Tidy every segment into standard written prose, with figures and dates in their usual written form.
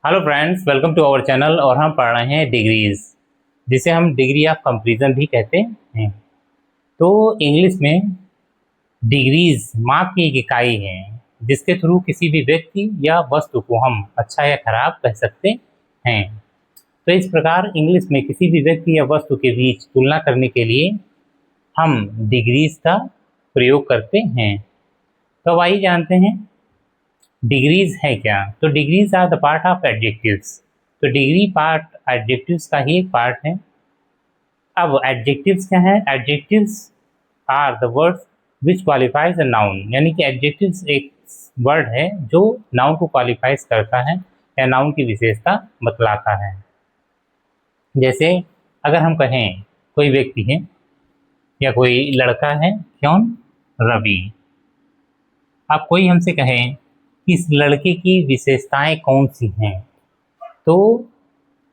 Hello friends, welcome to our channel. और हम पढ़ रहे हैं डिग्रीज, जिसे हम डिग्री ऑफ कंपैरिजन भी कहते हैं। तो इंग्लिश में डिग्रीज माप की एक इकाई है जिसके थ्रू किसी भी व्यक्ति या वस्तु को हम अच्छा या खराब कह सकते हैं। तो इस प्रकार इंग्लिश में किसी भी व्यक्ति या वस्तु के बीच तुलना करने के लिए हम डिग्रीज का प्रयोग करते हैं। तो अब आइए जानते हैं डिग्रीज है क्या। तो degrees are the part of adjectives. तो डिग्री पार्ट एडजेक्टिव्स का ही एक पार्ट है। अब एडजेक्टिव्स क्या है? Adjectives are the words which qualifies a noun, यानी कि एडजेक्टिव्स एक वर्ड है जो नाउन को क्वालिफाइज करता है या नाउन की विशेषता बतलाता है। जैसे अगर हम कहें कोई व्यक्ति है या कोई लड़का है, कौन? रवि। अब कोई हमसे कहें कि इस लड़के की विशेषताएं कौन सी हैं, तो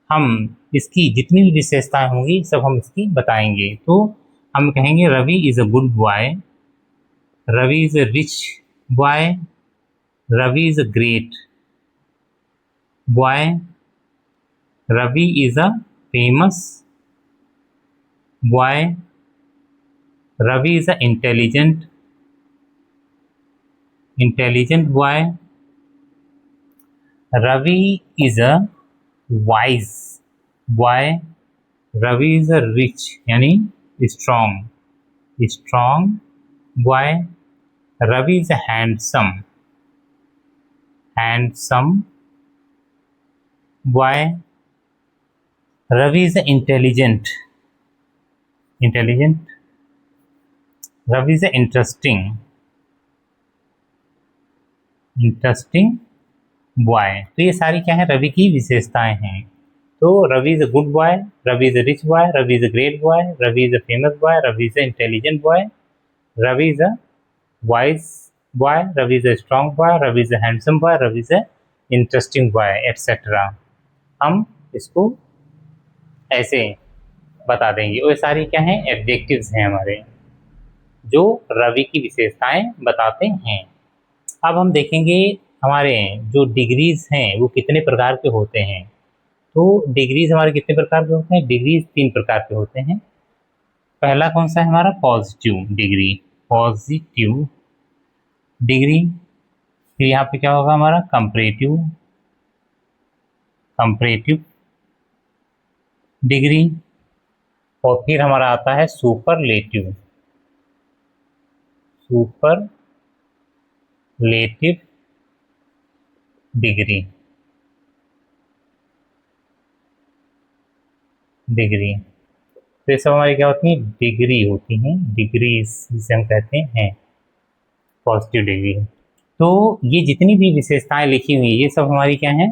हम इसकी जितनी भी विशेषताएं होंगी सब हम इसकी बताएंगे। तो हम कहेंगे Ravi is a good boy, Ravi is a rich boy, Ravi is a great boy, Ravi is a famous boy, Ravi is a intelligent boy, Ravi is a wise boy, Ravi is a rich यानी strong boy, Ravi is a handsome boy, Ravi is a intelligent Ravi is a interesting boy. तो ये सारी क्या है? रवि की विशेषताएं हैं। तो Ravi is a good boy, Ravi is a rich boy, Ravi is a great boy, Ravi is a famous boy, Ravi is a intelligent boy, Ravi is a wise boy, Ravi is a strong boy, Ravi is a handsome boy, Ravi is a interesting boy, etcetera. हम इसको ऐसे बता देंगे। और ये सारी क्या है? एडजेक्टिव्स हैं हमारे, जो रवि की विशेषताएं बताते हैं। अब हम देखेंगे हमारे जो डिग्रीज हैं वो कितने प्रकार के होते हैं। तो डिग्रीज हमारे कितने प्रकार के होते हैं? डिग्रीज 3 प्रकार के होते हैं। पहला कौन सा है हमारा? Positive degree. फिर यहाँ पे क्या होगा हमारा? Comparative degree. और फिर हमारा आता है सुपरलेटिव डिग्री। तो ये सब हमारी क्या होती हैं? डिग्री होती हैं, डिग्रीज जिसे हम कहते हैं पॉजिटिव डिग्री। तो ये जितनी भी विशेषताएं लिखी हुई ये सब हमारी क्या है?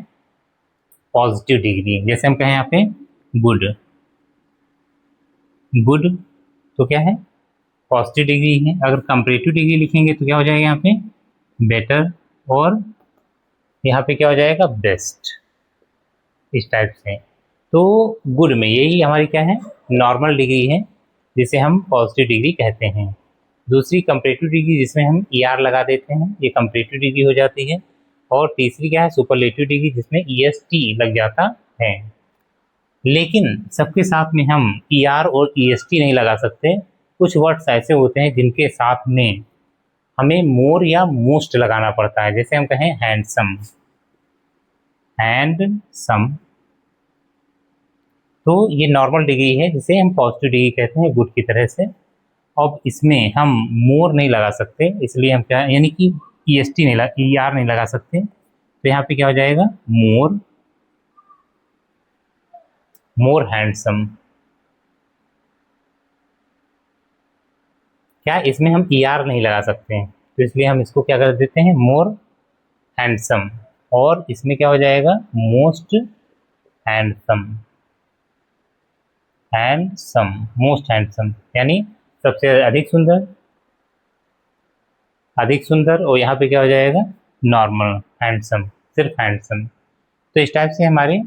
Positive degree. जैसे हम कहें यहाँ पे गुड तो क्या है? पॉजिटिव डिग्री है। अगर कंपैरेटिव डिग्री लिखेंगे तो क्या हो जाएगा यहाँ पे? बेटर। और यहाँ पे क्या हो जाएगा? बेस्ट। इस टाइप से। तो गुड में यही हमारी क्या है? नॉर्मल डिग्री है, जिसे हम पॉजिटिव डिग्री कहते हैं। दूसरी कंपैरेटिव डिग्री, जिसमें हम ER लगा देते हैं, ये कंपैरेटिव डिग्री हो जाती है। और तीसरी क्या है? सुपरलेटिव डिग्री, जिसमें EST लग जाता है। लेकिन सबके साथ में हम ER और EST नहीं लगा सकते। कुछ वर्ड्स ऐसे होते हैं जिनके साथ में हमें मोर या मोस्ट लगाना पड़ता है। जैसे हम कहें हैंडसम, तो ये नॉर्मल डिग्री है जिसे हम पॉजिटिव डिग्री कहते हैं, गुड की तरह से। अब इसमें हम मोर नहीं लगा सकते, इसलिए हम क्या, यानी कि ER नहीं लगा सकते। तो यहाँ पे क्या हो जाएगा? मोर हैंडसम। क्या इसमें हम ER नहीं लगा सकते हैं, तो इसलिए हम इसको क्या कर देते हैं? मोर हैंडसम। और इसमें क्या हो जाएगा? मोस्ट हैंडसम यानी सबसे अधिक सुंदर। और यहाँ पे क्या हो जाएगा? नॉर्मल हैंडसम, सिर्फ हैंडसम। तो इस टाइप से हमारे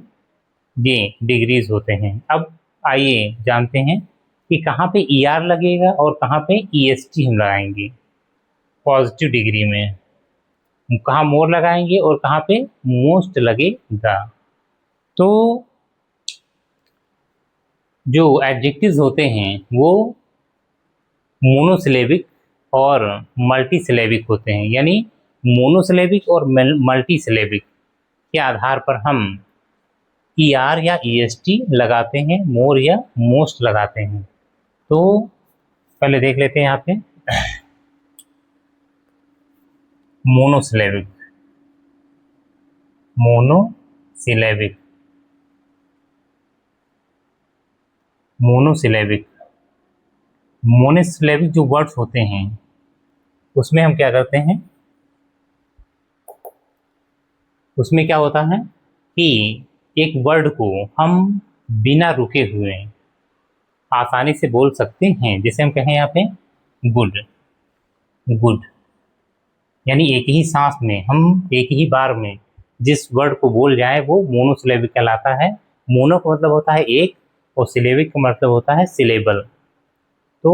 ये डिग्रीज होते हैं। अब आइए जानते हैं कि कहाँ पे ER लगेगा और कहाँ पे EST हम लगाएंगे। पॉजिटिव डिग्री में कहाँ मोर लगाएंगे और कहाँ पे मोस्ट लगेगा। तो जो एडजेक्टिव्स होते हैं वो मोनोसिलेबिक और मल्टीसिलेबिक होते हैं, यानी मोनोसिलेबिक और मल्टीसिलेबिक के आधार पर हम ER या EST लगाते हैं, मोर या मोस्ट लगाते हैं। तो पहले देख लेते हैं यहाँ पे मोनोसिलेबिक, मोनोसिलेबिक, मोनोसिलेबिक, मोनोसिलेबिक जो वर्ड्स होते हैं उसमें हम क्या करते हैं, उसमें क्या होता है कि एक वर्ड को हम बिना रुके हुए आसानी से बोल सकते हैं। जैसे हम कहें यहाँ पे गुड, गुड, यानी एक ही सांस में हम एक ही बार में जिस वर्ड को बोल जाए वो मोनोसिलेबिक कहलाता है। मोनो का मतलब होता है एक और सिलेबिक का मतलब होता है सिलेबल। तो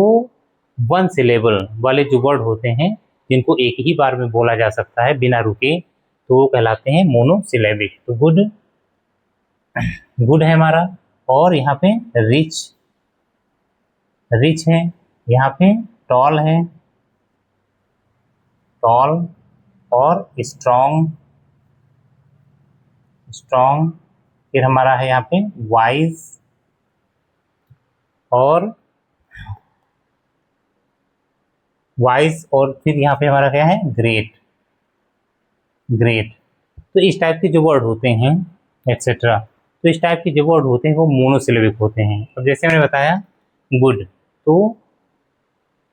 वन सिलेबल वाले जो वर्ड होते हैं जिनको एक ही बार में बोला जा सकता है बिना रुके, तो वो कहलाते हैं मोनोसिलेबिक। तो गुड, गुड है हमारा। और यहाँ पे रिच, रिच है। यहाँ पे टॉल है, टॉल। और स्ट्रॉन्ग, स्ट्रॉन्ग। फिर हमारा है यहाँ पे वाइज और वाइज। और फिर यहाँ पे हमारा क्या है ग्रेट, ग्रेट। तो इस टाइप के जो वर्ड होते हैं एक्सेट्रा, तो इस टाइप के जो वर्ड होते हैं वो मोनोसिलेबिक होते हैं। अब जैसे मैंने बताया गुड, तो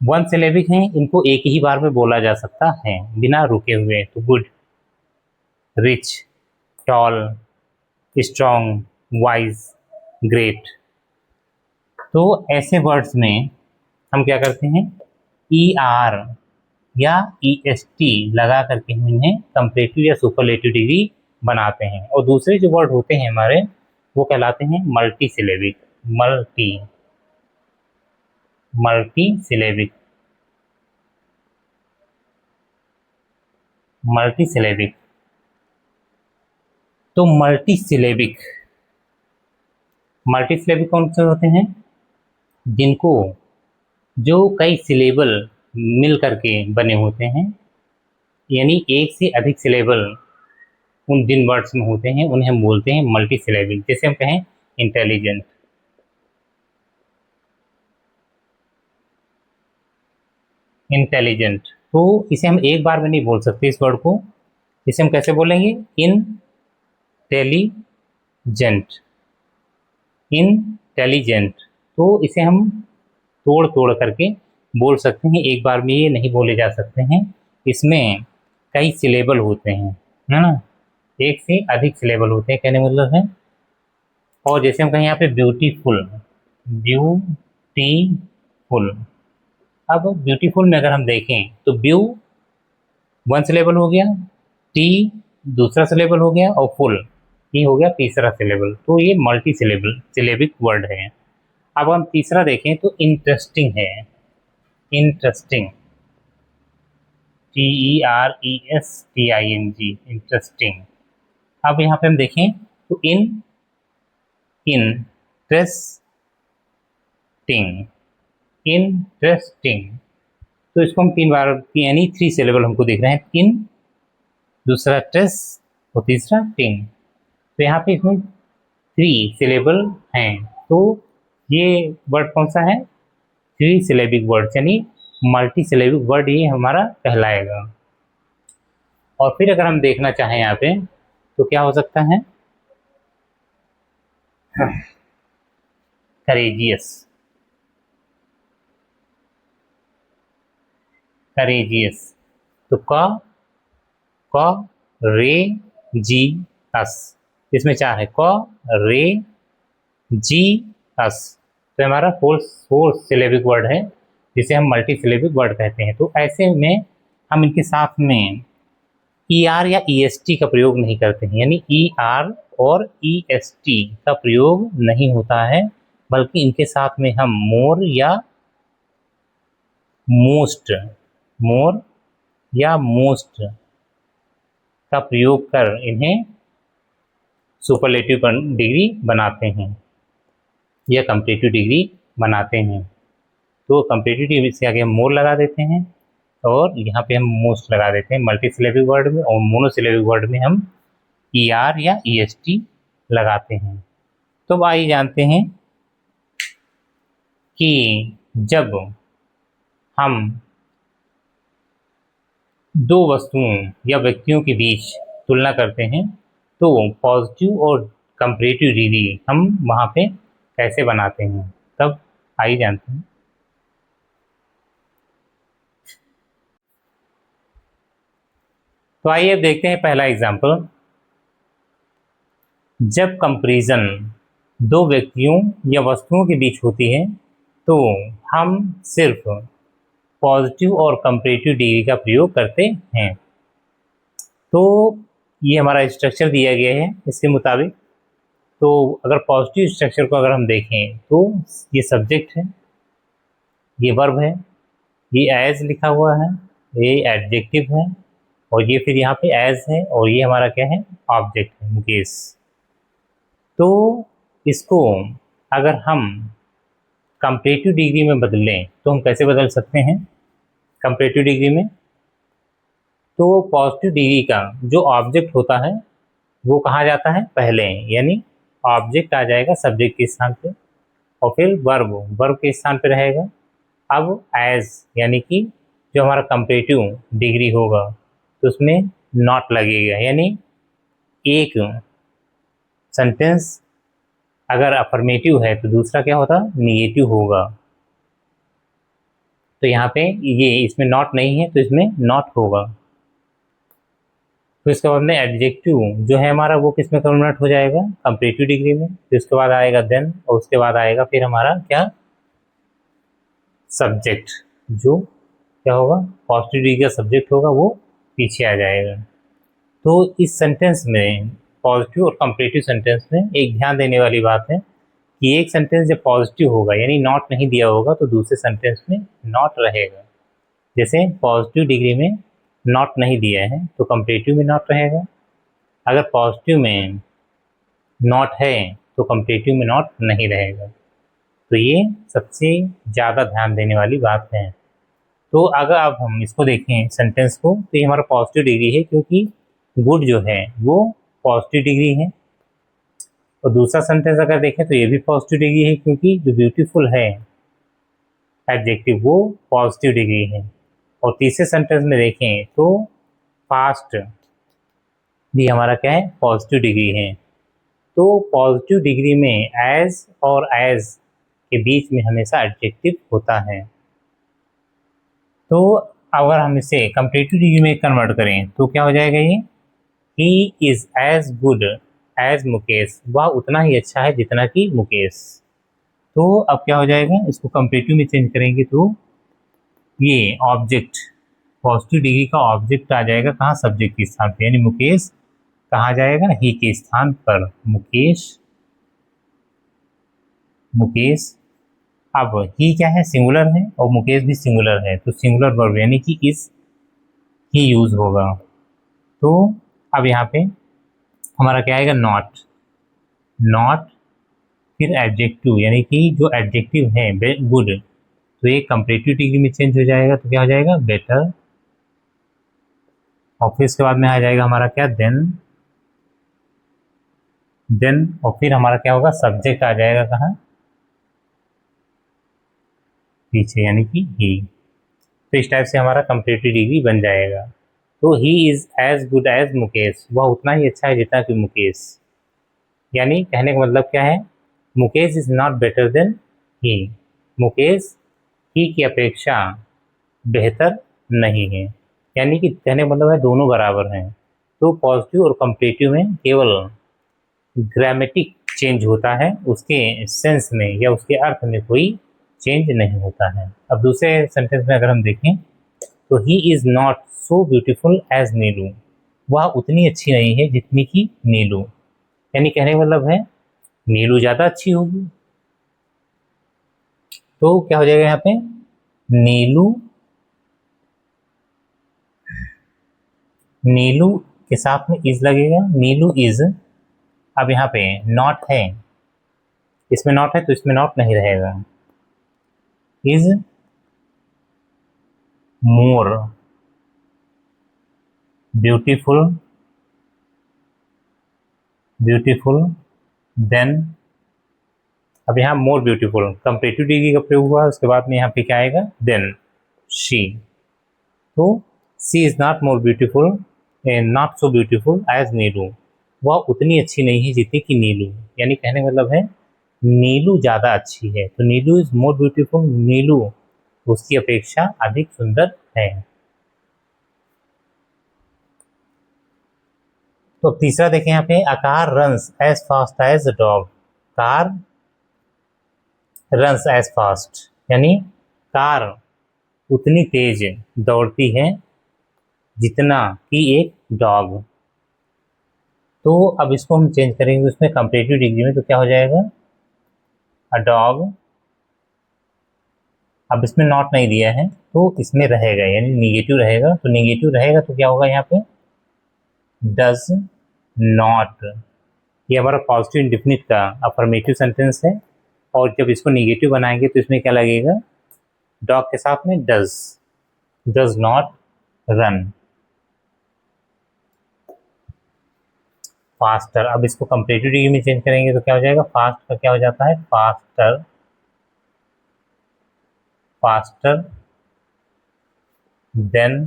वन सिलेबिक हैं, इनको एक ही बार में बोला जा सकता है बिना रुके हुए। तो good, rich, tall, strong, wise, great. तो ऐसे वर्ड्स में हम क्या करते हैं ER या EST लगा करके हम इन्हें कंपैरेटिव या सुपरलेटिव डिग्री बनाते हैं। और दूसरे जो वर्ड होते हैं हमारे वो कहलाते हैं multi syllabic, multi, multi syllabic, multi syllabic. तो मल्टी सिलेबिक, मल्टी सिलेबिक कौन से होते हैं जिनको जो कई सिलेबल मिल करके बने होते हैं, यानी एक से अधिक सिलेबल उन जिन वर्ड्स में होते हैं उन्हें हम बोलते हैं मल्टी सिलेबिक। जैसे हम कहें इंटेलिजेंट, इंटेलिजेंट, तो इसे हम एक बार में नहीं बोल सकते इस वर्ड को। इसे हम कैसे बोलेंगे इंटेलिजेंट, इंटेलिजेंट। तो इसे हम तोड़ तोड़ करके बोल सकते हैं, एक बार में ये नहीं बोले जा सकते हैं। इसमें कई सिलेबल होते हैं, है ना, एक से अधिक सिलेबल होते हैं कहने मतलब है। और जैसे हम कहें यहाँ पे ब्यूटीफुल, ब्यूटीफुल। अब ब्यूटीफुल में अगर हम देखें तो ब्यू वन सिलेबल हो गया, टी दूसरा सिलेबल हो गया और फुल ये हो गया तीसरा सिलेबल। तो ये मल्टी सिलेबल सिलेबिक वर्ड है। अब हम तीसरा देखें तो इंटरेस्टिंग है, इंटरेस्टिंग, TERESTING, इंटरेस्टिंग। अब यहाँ पे हम देखें तो इंटरेस्टिंग, इंटरेस्टिंग। तो इसको हम तीन बार यानी 3 सिलेबल हमको दिख रहे हैं, इन, दूसरा ट्रेस और तीसरा टिंग। तो यहाँ पे इसमें 3 सिलेबल हैं। तो ये वर्ड कौन सा है 3 सिलेबिक वर्ड, यानी मल्टी सिलेबिक वर्ड ये हमारा कहलाएगा। और फिर अगर हम देखना चाहें यहाँ पे तो क्या हो सकता है करेजियस, करेजियस। तो रे जी अस, इसमें 4 है रे जी अस। तो हमारा फोर सिलेबिक वर्ड है जिसे हम मल्टी सिलेबिक वर्ड कहते हैं। तो ऐसे में हम इनके साथ में ER या EST का प्रयोग नहीं करते हैं, यानी ER और EST का प्रयोग नहीं होता है, बल्कि इनके साथ में हम मोर या मोस्ट, मोर या मोस्ट का प्रयोग कर इन्हें सुपरलेटिव डिग्री बनाते हैं या कंपैरेटिव डिग्री बनाते हैं। तो कंपैरेटिव डिग्री से आगे हम मोर लगा देते हैं और यहाँ पे हम मोस्ट लगा देते हैं मल्टीसिलेबिक वर्ड में, और मोनोसिलेबिक वर्ड में हम ER या EST लगाते हैं। तो अब आइए जानते हैं कि जब हम दो वस्तुओं या व्यक्तियों के बीच तुलना करते हैं तो पॉजिटिव और कंपैरेटिव डिग्री हम वहाँ पे कैसे बनाते हैं, तब आइए जानते हैं। तो आइए अब देखते हैं पहला एग्जाम्पल। जब कंपैरिजन दो व्यक्तियों या वस्तुओं के बीच होती है तो हम सिर्फ पॉजिटिव और कंपैरेटिव डिग्री का प्रयोग करते हैं। तो ये हमारा स्ट्रक्चर दिया गया है इसके मुताबिक। तो अगर पॉजिटिव स्ट्रक्चर को अगर हम देखें तो ये सब्जेक्ट है, ये वर्ब है, ये एज लिखा हुआ है, ये एडजेक्टिव है, और ये फिर यहाँ पे एज है, और ये हमारा क्या है, ऑब्जेक्ट है, मुकेश। तो इसको अगर हम कंपैरेटिव डिग्री में बदलें तो हम कैसे बदल सकते हैं कंपैरेटिव डिग्री में? तो पॉजिटिव डिग्री का जो ऑब्जेक्ट होता है वो कहाँ जाता है पहले, यानी ऑब्जेक्ट आ जाएगा सब्जेक्ट के स्थान पे, और फिर वर्ब के स्थान पे रहेगा। अब एज यानी कि जो हमारा कंपैरेटिव डिग्री होगा तो उसमें नॉट लगेगा, यानी एक सेंटेंस अगर अफर्मेटिव है तो दूसरा क्या होता, निगेटिव होगा। तो यहाँ पे ये इसमें नॉट नहीं है तो इसमें नॉट होगा। तो इसके बाद में एडजेक्टिव जो है हमारा वो किस में कन्वर्ट हो जाएगा, कंपैरेटिव डिग्री में। तो इसके बाद आएगा देन, और उसके बाद आएगा फिर हमारा क्या, सब्जेक्ट, जो क्या होगा, पॉजिटिव डिग्री का सब्जेक्ट होगा वो पीछे आ जाएगा। तो इस सेंटेंस में, पॉजिटिव और कंपैरेटिव सेंटेंस में एक ध्यान देने वाली बात है कि एक सेंटेंस जब पॉजिटिव होगा यानी नॉट नहीं दिया होगा तो दूसरे सेंटेंस में नॉट रहेगा। जैसे पॉजिटिव डिग्री में नॉट नहीं दिया है तो कंपैरेटिव में नॉट रहेगा। अगर पॉजिटिव में नॉट है तो कंपैरेटिव में नॉट नहीं रहेगा। तो ये सबसे ज़्यादा ध्यान देने वाली बात है। तो अगर अब हम इसको देखें सेंटेंस को तो ये हमारा पॉजिटिव डिग्री है क्योंकि गुड जो है वो पॉजिटिव डिग्री है। और दूसरा सेंटेंस अगर देखें तो ये भी पॉजिटिव डिग्री है क्योंकि जो ब्यूटीफुल है एडजेक्टिव वो पॉजिटिव डिग्री है। और तीसरे सेंटेंस में देखें तो फास्ट भी हमारा क्या है, पॉजिटिव डिग्री है। तो पॉजिटिव डिग्री में एज और एज के बीच में हमेशा एडजेक्टिव होता है। तो अगर हम इसे कंपैरेटिव डिग्री में कन्वर्ट करें तो क्या हो जाएगा, ये he is as good as Mukesh, वह उतना ही अच्छा है जितना कि मुकेश। तो अब क्या हो जाएगा, इसको कंपैरेटिव में चेंज करेंगे तो ये ऑब्जेक्ट, पॉजिटिव डिग्री का ऑब्जेक्ट आ जाएगा कहाँ, सब्जेक्ट के स्थान पे, यानी मुकेश कहाँ जाएगा, ही के स्थान पर। मुकेश। अब ही क्या है, सिंगुलर है, और मुकेश भी सिंगुलर है, तो सिंगुलर वर्ब यानी कि इस ही यूज होगा। तो अब यहाँ पे हमारा क्या आएगा, नॉट फिर एडजेक्टिव, यानी कि जो एडजेक्टिव है गुड तो ये कंपैरेटिव डिग्री में चेंज हो जाएगा तो क्या हो जाएगा, बेटर। और फिर इसके बाद में आ जाएगा हमारा क्या, देन और फिर हमारा क्या होगा, सब्जेक्ट आ जाएगा कहाँ, पीछे, यानी कि ही। तो इस टाइप से हमारा कंपैरेटिव डिग्री बन जाएगा। तो he is as good as Mukesh, वह उतना ही अच्छा है जितना कि मुकेश। यानी कहने का मतलब क्या है, Mukesh is not better than he, Mukesh ही की अपेक्षा बेहतर नहीं है। यानी कि कहने का मतलब है दोनों बराबर हैं। तो पॉजिटिव और कंपैरेटिव में केवल ग्रामेटिक चेंज होता है, उसके सेंस में या उसके अर्थ में कोई चेंज नहीं होता है। अब दूसरे सेंटेंस में अगर हम देखें तो he is not so beautiful as Neelu, वह उतनी अच्छी नहीं है जितनी कि नीलू। यानी कहने का मतलब है नीलू ज़्यादा अच्छी होगी। तो क्या हो जाएगा यहाँ पे, नीलू के साथ में इज लगेगा, नीलू इज अब यहाँ पे नॉट है, इसमें नॉट है तो इसमें नॉट नहीं रहेगा। इज मोर ब्यूटीफुल देन, अब यहाँ मोर ब्यूटीफुल कंपेरेटिव डिग्री का प्रयोग हुआ, उसके बाद में यहाँ पे क्या आएगा, देन शी। तो she is not more beautiful and not so beautiful as Neelu, वह उतनी अच्छी नहीं है जितनी कि नीलू, यानी कहने का मतलब है नीलू ज़्यादा अच्छी है। तो नीलू इज मोर ब्यूटीफुल, नीलू उसकी अपेक्षा अधिक सुंदर है। तो तीसरा देखें यहाँ पे, a car runs as fast as a dog, car runs as fast, यानी कार उतनी तेज दौड़ती है जितना कि एक डॉग। तो अब इसको हम चेंज करेंगे उसमें कंपेरेटिव डिग्री में, तो क्या हो जाएगा, अ डॉग, अब इसमें नॉट नहीं दिया है तो इसमें रहेगा, यानी निगेटिव रहेगा। तो निगेटिव रहेगा तो क्या होगा यहाँ पे, डज नॉट, ये हमारा पॉजिटिव इंडेफिनिट का अफर्मेटिव सेंटेंस है, और जब इसको निगेटिव बनाएंगे तो इसमें क्या लगेगा, डॉग के साथ में डज नॉट रन। फास्टर, अब इसको कंपेरेटिव डिग्री में चेंज करेंगे तो क्या हो जाएगा, फास्ट का क्या हो जाता है, फास्टर देन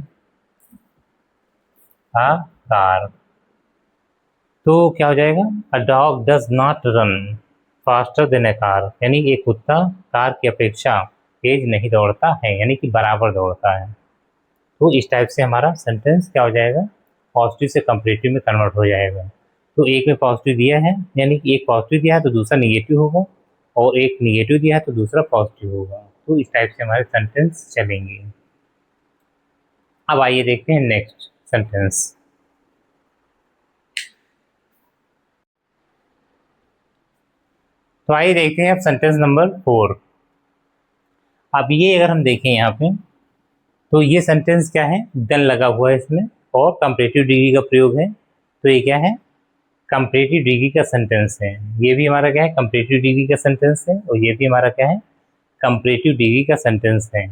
अ कार। तो क्या हो जाएगा, a dog does not run faster than A car, यानी एक कुत्ता कार की अपेक्षा तेज नहीं दौड़ता है, यानी कि बराबर दौड़ता है। तो इस टाइप से हमारा सेंटेंस क्या हो जाएगा, पॉजिटिव से कंपेरेटिव में कन्वर्ट हो जाएगा। तो एक में पॉजिटिव दिया है, यानी कि एक पॉजिटिव दिया है तो दूसरा निगेटिव होगा, और एक निगेटिव दिया है तो दूसरा पॉजिटिव होगा। तो इस टाइप से हमारे सेंटेंस चलेंगे। अब आइए देखते हैं नेक्स्ट सेंटेंस। तो आइए देखते हैं अब सेंटेंस नंबर 4। अब ये अगर हम देखें यहाँ पे, तो ये सेंटेंस क्या है, देन लगा हुआ है इसमें और कंपेरेटिव डिग्री का प्रयोग है। तो ये क्या है, कंपेरेटिव डिग्री का सेंटेंस है। ये भी हमारा क्या है, कंपेरेटिव डिग्री का सेंटेंस है, और ये भी हमारा क्या है, कंपेरेटिव डिग्री का सेंटेंस है।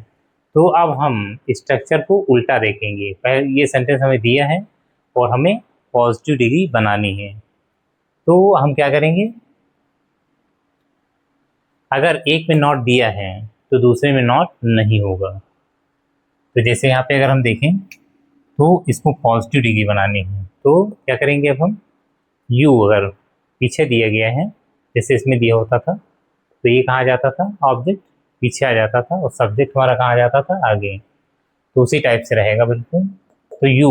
तो अब हम स्ट्रक्चर को उल्टा देखेंगे। पहले ये सेंटेंस हमें दिया है और हमें पॉजिटिव डिग्री बनानी है। तो हम क्या करेंगे, अगर एक में नॉट दिया है तो दूसरे में नॉट नहीं होगा। तो जैसे यहाँ पे अगर हम देखें तो इसको पॉजिटिव डिग्री बनानी है, तो क्या करेंगे, अब हम यू अगर पीछे दिया गया है, जैसे इसमें दिया होता था, तो ये कहाँ जाता था, ऑब्जेक्ट पीछे आ जाता था और सब्जेक्ट हमारा कहाँ आ जाता था, आगे। तो उसी टाइप से रहेगा बिल्कुल। तो यू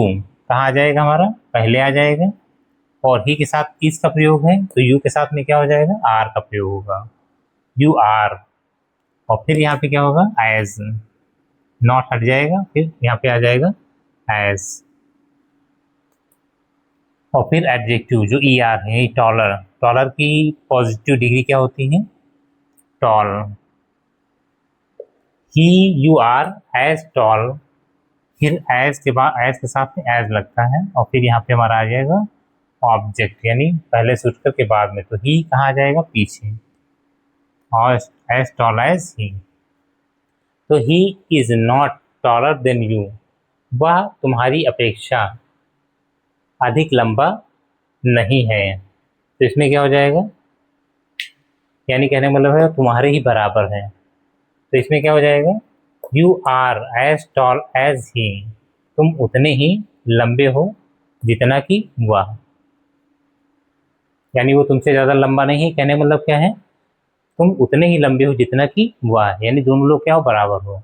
कहाँ आ जाएगा, हमारा पहले आ जाएगा, और ही के साथ इस का प्रयोग है तो यू के साथ में क्या हो जाएगा, आर का प्रयोग होगा, यू आर। और फिर यहाँ पे क्या होगा, एज, नॉट हट जाएगा, फिर यहाँ पे आ जाएगा एज। और फिर एडजेक्टिव जो ई आर है, टॉलर, टॉलर की पॉजिटिव डिग्री क्या होती है, tall. He you are as tall, फिर एज के बाद एज के साथ में एज लगता है, और फिर यहाँ पे हमारा आ जाएगा ऑब्जेक्ट, यानी पहले सूचकर के बाद में। तो ही कहाँ आ जाएगा, पीछे, और एज टॉल एज ही। तो he is not taller than you, वह तुम्हारी अपेक्षा अधिक लंबा नहीं है। तो इसमें क्या हो जाएगा, यानी कहने का मतलब है तुम्हारे ही बराबर है। तो इसमें क्या हो जाएगा, you are as tall as he, तुम उतने ही लंबे हो जितना कि वह, यानी वो तुमसे ज़्यादा लंबा नहीं है। कहने का मतलब क्या है, तुम उतने ही लंबे हो जितना कि वह, यानी दोनों लोग क्या हो, बराबर हो।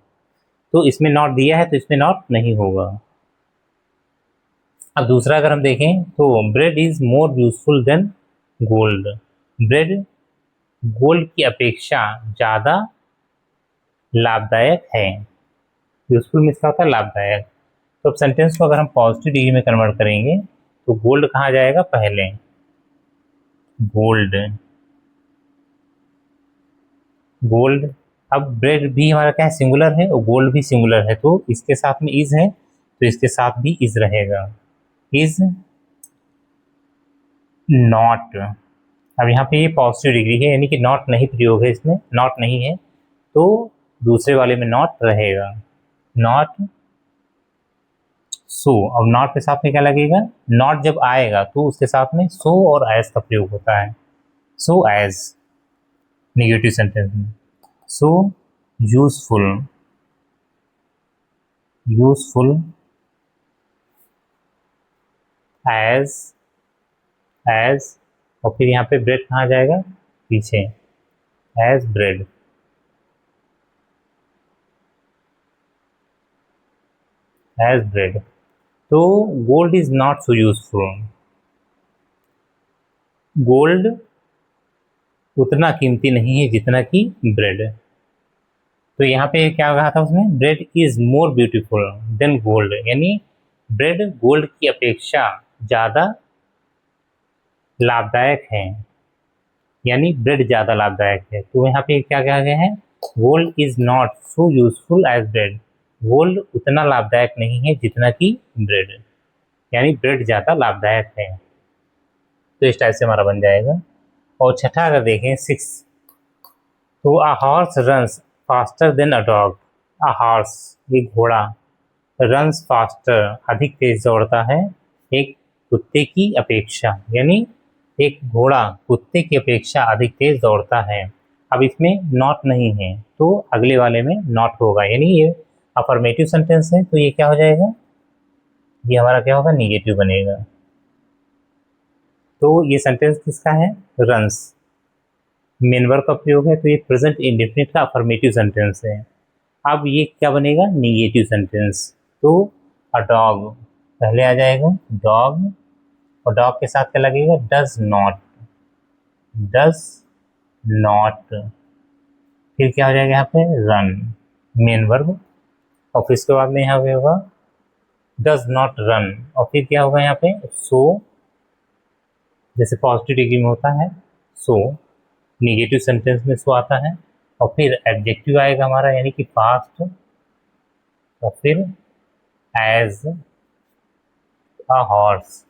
तो इसमें नॉट दिया है तो इसमें नॉट नहीं होगा। अब दूसरा अगर हम देखें तो bread is more useful than gold, bread gold की अपेक्षा ज़्यादा लाभदायक है। यूजफुल मीन्स क्या होता है, लाभदायक। तो अब सेंटेंस को अगर हम पॉजिटिव डिग्री में कन्वर्ट करेंगे तो गोल्ड कहाँ जाएगा, पहले, गोल्ड, गोल्ड। अब ब्रेड भी हमारा क्या है, सिंगुलर है, और गोल्ड भी सिंगुलर है, तो इसके साथ में इज है तो इसके साथ भी इज रहेगा, इज नॉट अब यहाँ पे ये पॉजिटिव डिग्री है, यानी कि नॉट नहीं प्रयोग है, इसमें नॉट नहीं है, तो दूसरे वाले में नॉट रहेगा, नॉट सो। अब नॉट के साथ में क्या लगेगा, नॉट जब आएगा तो उसके साथ में सो और एज का प्रयोग होता है, सो एज नेगेटिव सेंटेंस में। So useful, useful as, as, और फिर यहाँ पे ब्रेड कहाँ जाएगा, पीछे, एज ब्रेड, एज ब्रेड। तो gold is not so useful, gold उतना कीमती नहीं है जितना कि ब्रेड। तो यहाँ पे क्या कहा था उसने, bread is more beautiful then gold, यानी ब्रेड गोल्ड की अपेक्षा ज़्यादा लाभदायक है, यानी ब्रेड ज़्यादा लाभदायक है। तो यहाँ पे क्या कहा गया है, gold is not so useful as bread, gold उतना लाभदायक नहीं है जितना कि ब्रेड, यानी ब्रेड ज़्यादा लाभदायक है। तो इस टाइप से हमारा बन जाएगा। और छठा अगर देखें 6, तो a horse runs faster than a dog, a horse एक घोड़ा, रन्स फास्टर अधिक तेज दौड़ता है, एक कुत्ते की अपेक्षा, यानी एक घोड़ा कुत्ते की अपेक्षा अधिक तेज दौड़ता है। अब इसमें नॉट नहीं है तो अगले वाले में नॉट होगा, यानी ये अफर्मेटिव सेंटेंस है, तो ये क्या हो जाएगा, ये हमारा क्या होगा, निगेटिव बनेगा। तो ये सेंटेंस किसका है, रन्स, मेन वर्ब का प्रयोग है, तो ये प्रेजेंट इंडेफिनिट का अफर्मेटिव सेंटेंस है। अब ये क्या बनेगा, निगेटिव सेंटेंस। तो अ डॉग पहले आ जाएगा, डॉग, और डॉग के साथ क्या लगेगा, डज नॉट, डज नॉट, फिर क्या हो जाएगा यहाँ पे, रन, मेन वर्ब, और फिर इसके बाद में यहाँ पे होगा डज नॉट रन, और फिर क्या होगा यहाँ पे, सो, जैसे पॉजिटिव डिग्री में होता है सो, निगेटिव सेंटेंस में सो आता है, और फिर एडजेक्टिव आएगा हमारा, यानी कि फास्ट, और फिर एज अ हॉर्स,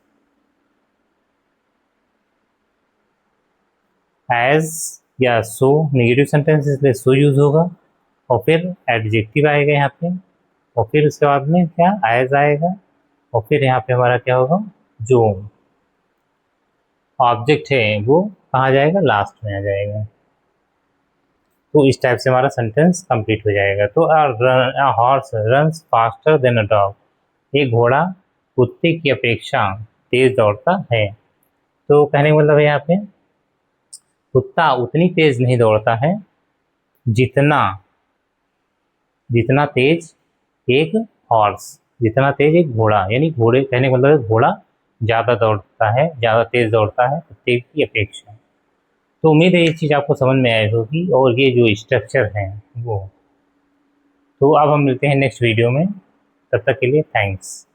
एज या सो, नेगेटिव सेंटेंस इसलिए सो यूज होगा, और फिर एडजेक्टिव आएगा यहाँ पे, और फिर उसके बाद में क्या, एज आएगा, और फिर यहाँ पे हमारा क्या होगा, जो ऑब्जेक्ट है वो कहाँ जाएगा, लास्ट में आ जाएगा। तो इस टाइप से हमारा सेंटेंस कंप्लीट हो जाएगा। तो a horse runs faster than a dog, एक घोड़ा कुत्ते की अपेक्षा तेज दौड़ता है। तो कहने का मतलब है यहाँ पे, कुत्ता उतनी तेज नहीं दौड़ता है जितना, जितना तेज एक हॉर्स, जितना तेज एक घोड़ा, यानी घोड़े, कहने का मतलब है घोड़ा ज़्यादा दौड़ता है, ज़्यादा तेज दौड़ता है कुत्ते की अपेक्षा। तो उम्मीद है ये चीज़ आपको समझ में आई होगी, और ये जो स्ट्रक्चर है वो। तो अब हम मिलते हैं नेक्स्ट वीडियो में, तब तक के लिए थैंक्स।